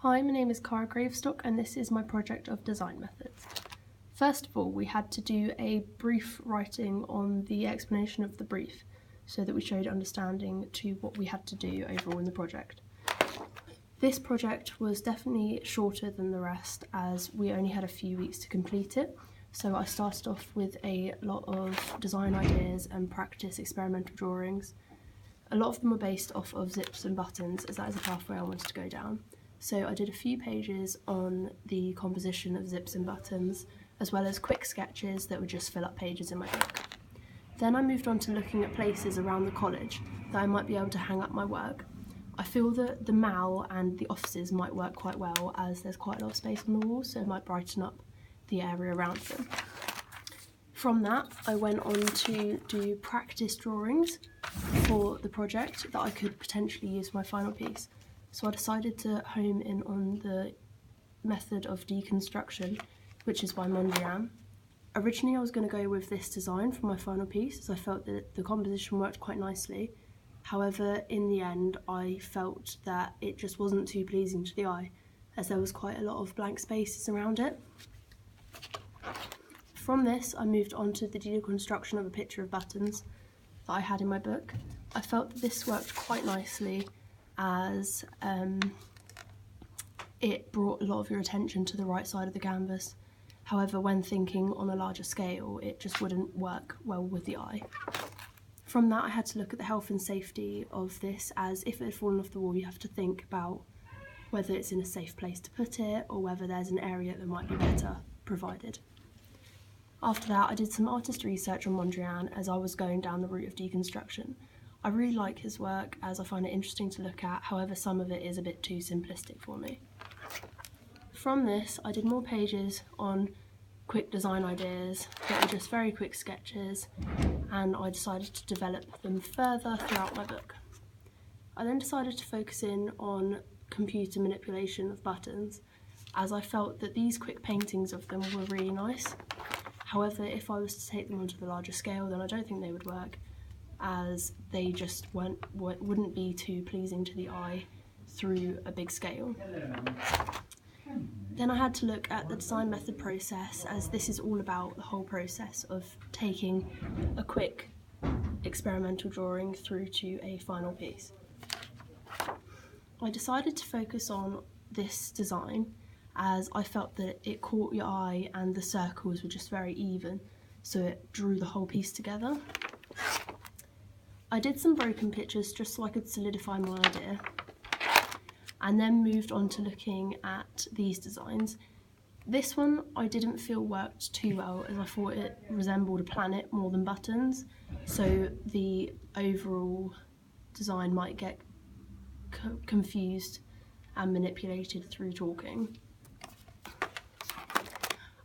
Hi, my name is Cara Gravestock and this is my project of design methods. First of all, we had to do a brief writing on the explanation of the brief so that we showed understanding to what we had to do overall in the project. This project was definitely shorter than the rest as we only had a few weeks to complete it, so I started off with a lot of design ideas and practice experimental drawings. A lot of them were based off of zips and buttons as that is a pathway I wanted to go down. So I did a few pages on the composition of zips and buttons, as well as quick sketches that would just fill up pages in my book. Then I moved on to looking at places around the college that I might be able to hang up my work. I feel that the mall and the offices might work quite well as there's quite a lot of space on the walls, so it might brighten up the area around them. From that, I went on to do practice drawings for the project that I could potentially use for my final piece. So I decided to home in on the method of deconstruction, which is by Mondrian. Originally I was going to go with this design for my final piece as I felt that the composition worked quite nicely. However, in the end I felt that it just wasn't too pleasing to the eye as there was quite a lot of blank spaces around it. From this I moved on to the deconstruction of a picture of buttons that I had in my book. I felt that this worked quite nicely as it brought a lot of your attention to the right side of the canvas. However, when thinking on a larger scale, it just wouldn't work well with the eye. From that, I had to look at the health and safety of this, as if it had fallen off the wall, you have to think about whether it's in a safe place to put it or whether there's an area that might be better provided. After that, I did some artist research on Mondrian as I was going down the route of deconstruction. I really like his work as I find it interesting to look at, however some of it is a bit too simplistic for me. From this I did more pages on quick design ideas that were just very quick sketches, and I decided to develop them further throughout my book. I then decided to focus in on computer manipulation of buttons as I felt that these quick paintings of them were really nice. However, if I was to take them onto the larger scale then I don't think they would work, as they just wouldn't be too pleasing to the eye through a big scale. Then I had to look at the design method process, as this is all about the whole process of taking a quick experimental drawing through to a final piece. I decided to focus on this design as I felt that it caught your eye and the circles were just very even, so it drew the whole piece together. I did some broken pictures just so I could solidify my idea, and then moved on to looking at these designs. This one I didn't feel worked too well as I thought it resembled a planet more than buttons, so the overall design might get confused and manipulated through talking.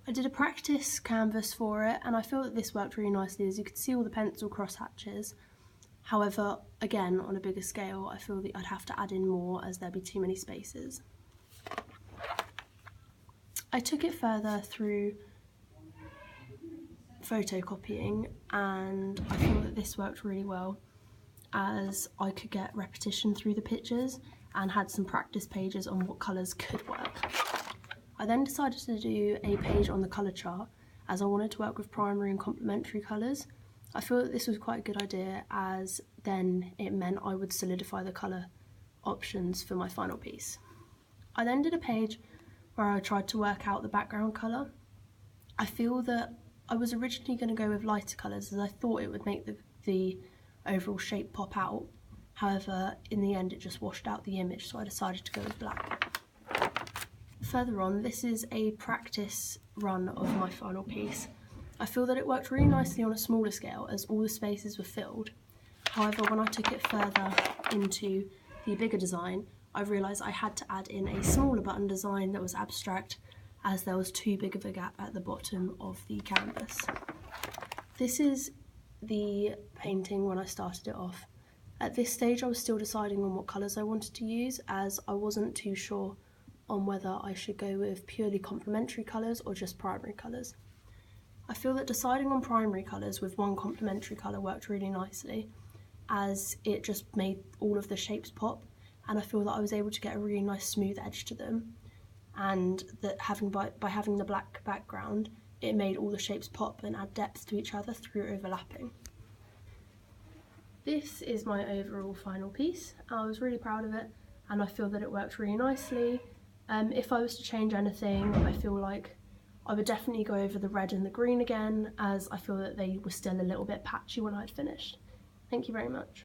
I did a practice canvas for it and I feel that this worked really nicely as you could see all the pencil cross hatches. However, again, on a bigger scale, I feel that I'd have to add in more as there'd be too many spaces. I took it further through photocopying and I feel that this worked really well as I could get repetition through the pictures and had some practice pages on what colours could work. I then decided to do a page on the colour chart as I wanted to work with primary and complementary colours. I feel that this was quite a good idea as then it meant I would solidify the colour options for my final piece. I then did a page where I tried to work out the background colour. I feel that I was originally going to go with lighter colours as I thought it would make the overall shape pop out. However, in the end it just washed out the image, so I decided to go with black. Further on, this is a practice run of my final piece. I feel that it worked really nicely on a smaller scale as all the spaces were filled. However, when I took it further into the bigger design, I realised I had to add in a smaller button design that was abstract as there was too big of a gap at the bottom of the canvas. This is the painting when I started it off. At this stage I was still deciding on what colours I wanted to use as I wasn't too sure on whether I should go with purely complementary colours or just primary colours. I feel that deciding on primary colours with one complementary colour worked really nicely as it just made all of the shapes pop and I feel that I was able to get a really nice smooth edge to them, and that by having the black background, it made all the shapes pop and add depth to each other through overlapping. This is my overall final piece. I was really proud of it, and I feel that it worked really nicely. If I was to change anything, I feel like I would definitely go over the red and the green again, as I feel that they were still a little bit patchy when I'd finished. Thank you very much.